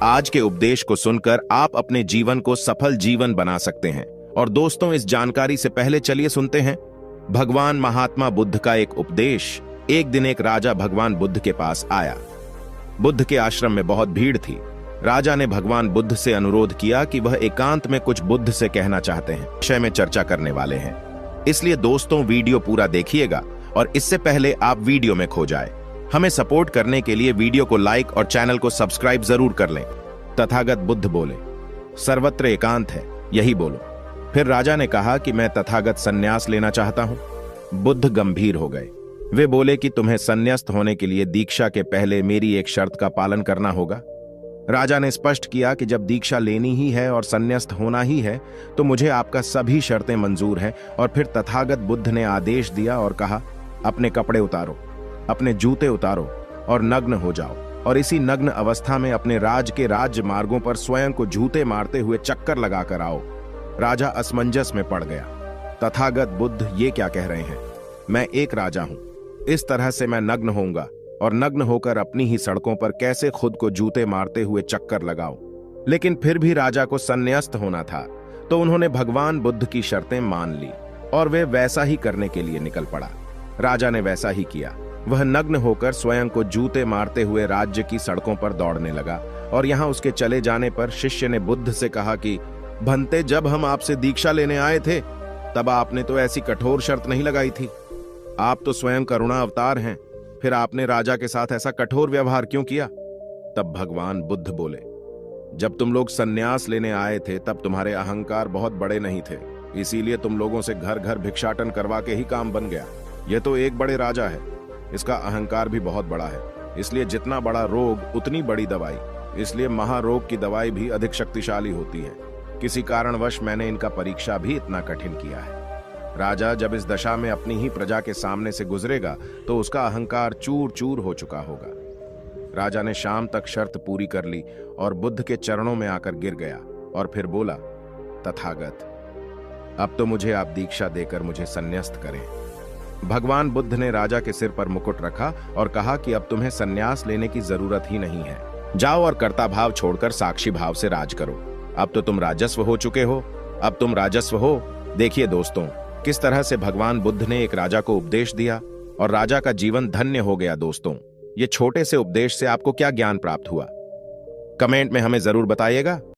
आज के उपदेश को सुनकर आप अपने जीवन को सफल जीवन बना सकते हैं। और दोस्तों, इस जानकारी से पहले चलिए सुनते हैं भगवान महात्मा बुद्ध का एक उपदेश। एक दिन एक राजा भगवान बुद्ध के पास आया। बुद्ध के आश्रम में बहुत भीड़ थी। राजा ने भगवान बुद्ध से अनुरोध किया कि वह एकांत में कुछ बुद्ध से कहना चाहते हैं, विषय में चर्चा करने वाले हैं। इसलिए दोस्तों, वीडियो पूरा देखिएगा और इससे पहले आप वीडियो में खो जाए। हमें सपोर्ट करने के लिए वीडियो को लाइक और चैनल को सब्सक्राइब जरूर कर लें। तथागत बुद्ध बोले, सर्वत्र एकांत है, यही बोलो। फिर राजा ने कहा कि मैं तथागत संन्यास लेना चाहता हूं। बुद्ध गंभीर हो गए। वे बोले कि तुम्हें संन्यास्त होने के लिए दीक्षा के पहले मेरी एक शर्त का पालन करना होगा। राजा ने स्पष्ट किया कि जब दीक्षा लेनी ही है और संन्यास्त होना ही है तो मुझे आपका सभी शर्तें मंजूर हैं। और फिर तथागत बुद्ध ने आदेश दिया और कहा, अपने कपड़े उतारो, अपने जूते उतारो और नग्न हो जाओ, और इसी नग्न अवस्था में अपने राज के राज्य मार्गों पर स्वयं को जूते मारते हुए चक्कर लगाकर आओ। राजा असमंजस में पड़ गया। तथागत बुद्ध ये क्या कह रहे हैं? मैं एक राजा हूं, इस तरह से मैं नग्न होऊंगा और नग्न होकर अपनी ही सड़कों पर कैसे खुद को जूते मारते हुए चक्कर लगाऊं? लेकिन फिर भी राजा को संन्यास्त होना था, तो उन्होंने भगवान बुद्ध की शर्तें मान ली और वे वैसा ही करने के लिए निकल पड़ा। राजा ने वैसा ही किया। वह नग्न होकर स्वयं को जूते मारते हुए राज्य की सड़कों पर दौड़ने लगा। और यहाँ उसके चले जाने पर शिष्य ने बुद्ध से कहा कि भंते, जब हम आपसे दीक्षा लेने आए थे तब आपने तो ऐसी कठोर शर्त नहीं लगाई थी। आप तो स्वयं करुणा अवतार हैं, फिर आपने राजा के साथ ऐसा कठोर व्यवहार क्यों किया? तब भगवान बुद्ध बोले, जब तुम लोग संन्यास लेने आए थे तब तुम्हारे अहंकार बहुत बड़े नहीं थे, इसीलिए तुम लोगों से घर घर भिक्षाटन करवा के ही काम बन गया। यह तो एक बड़े राजा है, इसका अहंकार भी बहुत बड़ा है, इसलिए जितना बड़ा रोग उतनी बड़ी दवाई, इसलिए महारोग की दवाई भी अधिक शक्तिशाली होती है। किसी कारणवश मैंने इनका परीक्षा भी इतना कठिन किया है। राजा जब इस दशा में अपनी ही प्रजा के सामने से गुजरेगा तो उसका अहंकार चूर चूर हो चुका होगा। राजा ने शाम तक शर्त पूरी कर ली और बुद्ध के चरणों में आकर गिर गया और फिर बोला, तथागत, अब तो मुझे आप दीक्षा देकर मुझे संन्यास्त करें। भगवान बुद्ध ने राजा के सिर पर मुकुट रखा और कहा कि अब तुम्हें संन्यास लेने की जरूरत ही नहीं है। जाओ और कर्ता भाव छोड़कर साक्षी भाव से राज करो। अब तो तुम राजस्व हो चुके हो, अब तुम राजस्व हो। देखिए दोस्तों, किस तरह से भगवान बुद्ध ने एक राजा को उपदेश दिया और राजा का जीवन धन्य हो गया। दोस्तों, ये छोटे से उपदेश से आपको क्या ज्ञान प्राप्त हुआ? कमेंट में हमें जरूर बताइएगा।